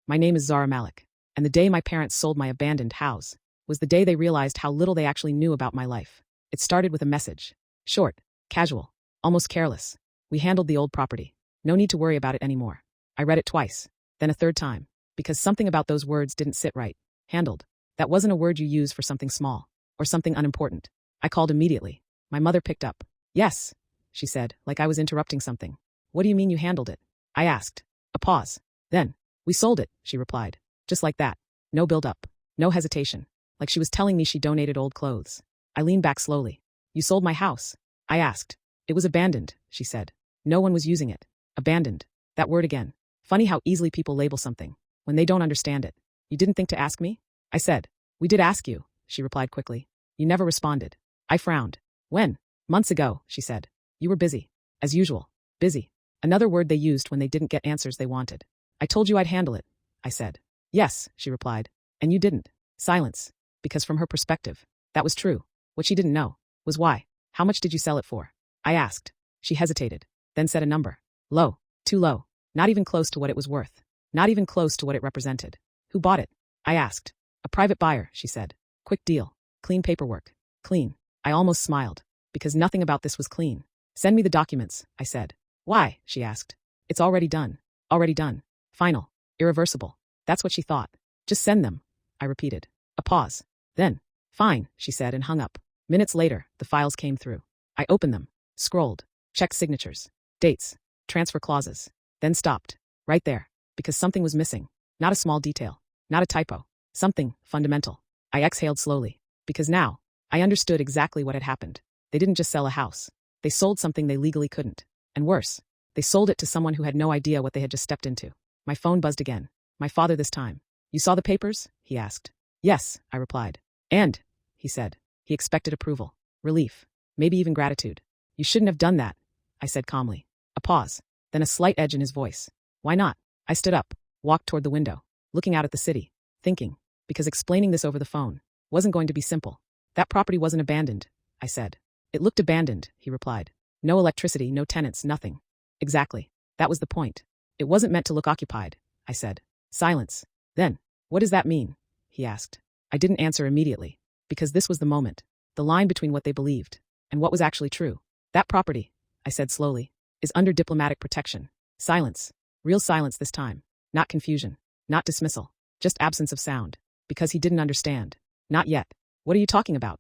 My name is Zara Malik, and the day my parents sold my abandoned house was the day they realized how little they actually knew about my life. It started with a message. Short, casual, almost careless. We handled the old property. No need to worry about it anymore. I read it twice, then a third time, because something about those words didn't sit right. Handled. That wasn't a word you use for something small, or something unimportant. I called immediately. My mother picked up. Yes, she said, like I was interrupting something. What do you mean you handled it? I asked. A pause. Then, we sold it, she replied. Just like that. No build-up. No hesitation. Like she was telling me she donated old clothes. I leaned back slowly. You sold my house? I asked. It was abandoned, she said. No one was using it. Abandoned. That word again. Funny how easily people label something, when they don't understand it. You didn't think to ask me? I said. We did ask you, she replied quickly. You never responded. I frowned. When? Months ago, she said. You were busy. As usual. Busy. Another word they used when they didn't get answers they wanted. I told you I'd handle it, I said. Yes, she replied. And you didn't. Silence. Because from her perspective, that was true. What she didn't know was why. How much did you sell it for? I asked. She hesitated, then said a number. Low. Too low. Not even close to what it was worth. Not even close to what it represented. Who bought it? I asked. A private buyer, she said. Quick deal. Clean paperwork. Clean. I almost smiled, because nothing about this was clean. Send me the documents, I said. Why? She asked. It's already done. Already done. Final. Irreversible. That's what she thought. Just send them, I repeated. A pause. Then, fine, she said and hung up. Minutes later, the files came through. I opened them, scrolled, checked signatures, dates, transfer clauses, then stopped, right there, because something was missing. Not a small detail, not a typo, something fundamental. I exhaled slowly, because now, I understood exactly what had happened. They didn't just sell a house. They sold something they legally couldn't. And worse, they sold it to someone who had no idea what they had just stepped into. My phone buzzed again. My father this time. You saw the papers? He asked. Yes, I replied. And, he said. He expected approval, relief, maybe even gratitude. You shouldn't have done that, I said calmly. A pause, then a slight edge in his voice. Why not? I stood up, walked toward the window, looking out at the city, thinking, because explaining this over the phone wasn't going to be simple. That property wasn't abandoned, I said. It looked abandoned, he replied. No electricity, no tenants, nothing. Exactly. That was the point. It wasn't meant to look occupied, I said. Silence. Then, what does that mean? He asked. I didn't answer immediately, because this was the moment, the line between what they believed and what was actually true. That property, I said slowly, is under diplomatic protection. Silence. Real silence this time. Not confusion. Not dismissal. Just absence of sound. Because he didn't understand. Not yet. What are you talking about?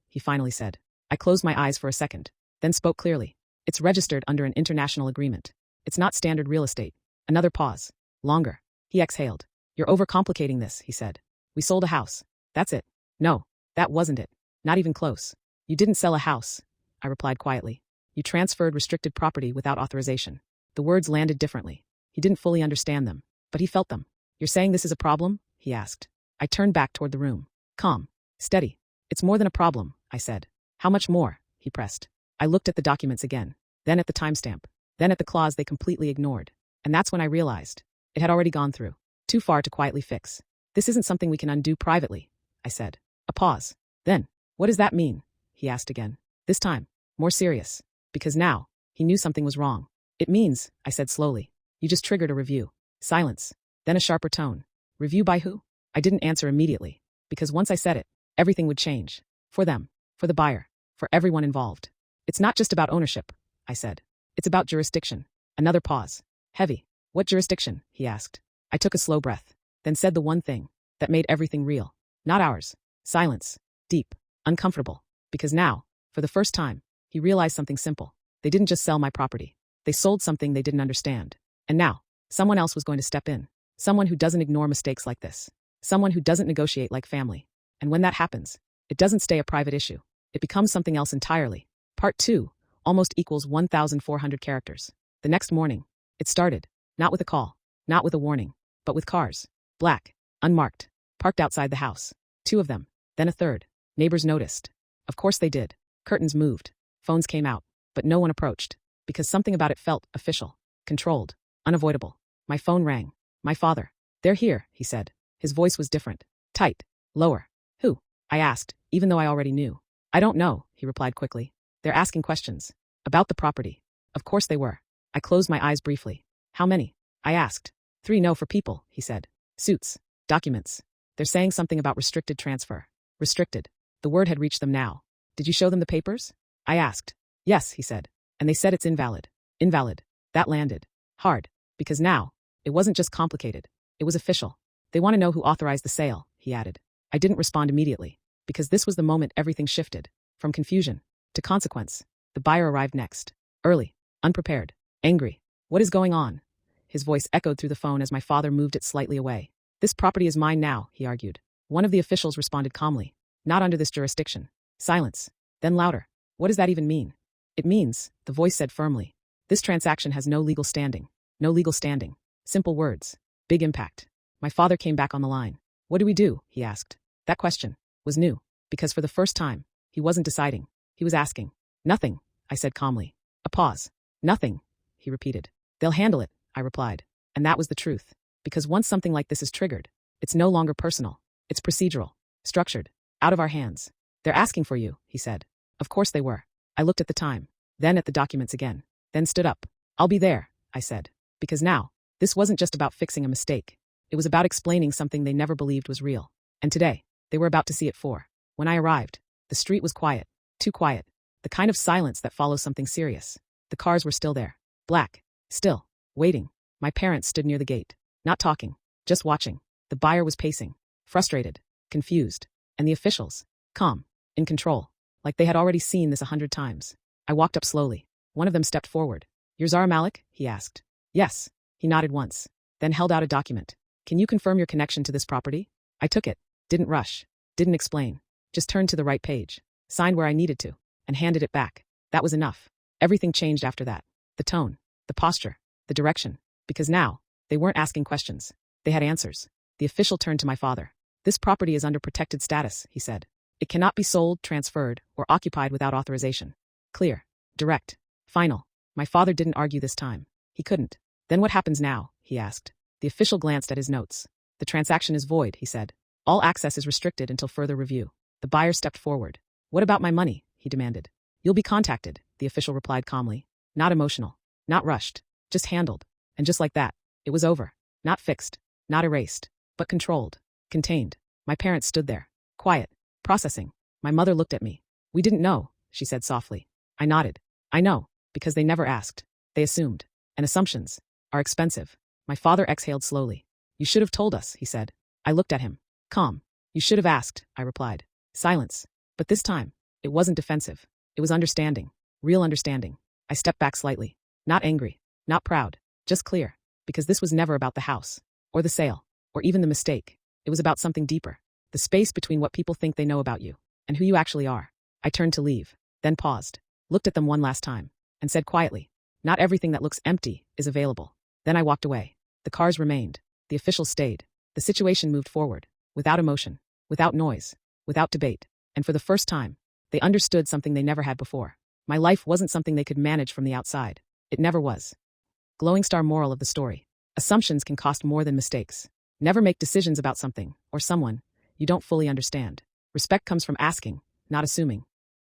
He finally said. I closed my eyes for a second, then spoke clearly. It's registered under an international agreement. It's not standard real estate. Another pause. Longer. He exhaled. You're overcomplicating this, he said. We sold a house. That's it. No, that wasn't it. Not even close. You didn't sell a house, I replied quietly. You transferred restricted property without authorization. The words landed differently. He didn't fully understand them, but he felt them. You're saying this is a problem? He asked. I turned back toward the room. Calm. Steady. It's more than a problem, I said. How much more? He pressed. I looked at the documents again, then at the timestamp, then at the clause they completely ignored. And that's when I realized. It had already gone through. Too far to quietly fix. This isn't something we can undo privately, I said. A pause. Then, what does that mean? He asked again. This time, more serious. Because now, he knew something was wrong. It means, I said slowly, you just triggered a review. Silence. Then a sharper tone. Review by who? I didn't answer immediately, because once I said it, everything would change. For them, for the buyer, for everyone involved. It's not just about ownership, I said. It's about jurisdiction. Another pause. Heavy. What jurisdiction? He asked. I took a slow breath, then said the one thing that made everything real. Not ours. Silence. Deep. Uncomfortable. Because now, for the first time, he realized something simple. They didn't just sell my property. They sold something they didn't understand. And now, someone else was going to step in. Someone who doesn't ignore mistakes like this. Someone who doesn't negotiate like family. And when that happens, it doesn't stay a private issue. It becomes something else entirely. Part 2 almost equals 1,400 characters. The next morning, it started. Not with a call. Not with a warning. But with cars. Black. Unmarked. Parked outside the house. 2 of them. Then a third. Neighbors noticed. Of course they did. Curtains moved. Phones came out. But no one approached. Because something about it felt official. Controlled. Unavoidable. My phone rang. My father. They're here, he said. His voice was different. Tight. Lower. Who? I asked, even though I already knew. I don't know, he replied quickly. They're asking questions. About the property. Of course they were. I closed my eyes briefly. How many? I asked. 3 no for people, he said. Suits. Documents. They're saying something about restricted transfer. Restricted. The word had reached them now. Did you show them the papers? I asked. Yes, he said. And they said it's invalid. Invalid. That landed. Hard. Because now, it wasn't just complicated. It was official. They want to know who authorized the sale, he added. I didn't respond immediately, because this was the moment everything shifted. From confusion to consequence. The buyer arrived next. Early. Unprepared. Angry. What is going on? His voice echoed through the phone as my father moved it slightly away. This property is mine now, he argued. One of the officials responded calmly. Not under this jurisdiction. Silence. Then louder. What does that even mean? It means, the voice said firmly, this transaction has no legal standing. No legal standing. Simple words. Big impact. My father came back on the line. What do we do? He asked. That question was new, because for the first time, he wasn't deciding. He was asking. Nothing, I said calmly. A pause. Nothing, he repeated. They'll handle it, I replied. And that was the truth. Because once something like this is triggered, it's no longer personal. It's procedural. Structured. Out of our hands. They're asking for you, he said. Of course they were. I looked at the time. Then at the documents again. Then stood up. I'll be there, I said. Because now, this wasn't just about fixing a mistake. It was about explaining something they never believed was real. And today, they were about to see it for. When I arrived, the street was quiet. Too quiet. The kind of silence that follows something serious. The cars were still there. Black. Still. Waiting. My parents stood near the gate. Not talking. Just watching. The buyer was pacing. Frustrated. Confused. And the officials. Calm. In control. Like they had already seen this 100 times. I walked up slowly. One of them stepped forward. You're Zara Malik? He asked. Yes. He nodded once. Then held out a document. Can you confirm your connection to this property? I took it. Didn't rush. Didn't explain. Just turned to the right page. Signed where I needed to. And handed it back. That was enough. Everything changed after that. The tone. The posture. The direction. Because now, they weren't asking questions. They had answers. The official turned to my father. This property is under protected status, he said. It cannot be sold, transferred, or occupied without authorization. Clear. Direct. Final. My father didn't argue this time. He couldn't. Then what happens now? He asked. The official glanced at his notes. The transaction is void, he said. All access is restricted until further review. The buyer stepped forward. What about my money? He demanded. You'll be contacted, the official replied calmly. Not emotional. Not rushed. Just handled. And just like that, it was over. Not fixed. Not erased. But controlled. Contained. My parents stood there. Quiet. Processing. My mother looked at me. We didn't know, she said softly. I nodded. I know, because they never asked. They assumed. And assumptions are expensive. My father exhaled slowly. You should have told us, he said. I looked at him. Calm. You should have asked, I replied. Silence. But this time, it wasn't defensive. It was understanding. Real understanding. I stepped back slightly. Not angry. Not proud. Just clear. Because this was never about the house. Or the sale. Or even the mistake. It was about something deeper. The space between what people think they know about you. And who you actually are. I turned to leave. Then paused. Looked at them one last time. And said quietly. Not everything that looks empty is available. Then I walked away. The cars remained. The officials stayed. The situation moved forward. Without emotion. Without noise. Without debate. And for the first time, they understood something they never had before. My life wasn't something they could manage from the outside. It never was. Glowing star moral of the story. Assumptions can cost more than mistakes. Never make decisions about something, or someone, you don't fully understand. Respect comes from asking, not assuming.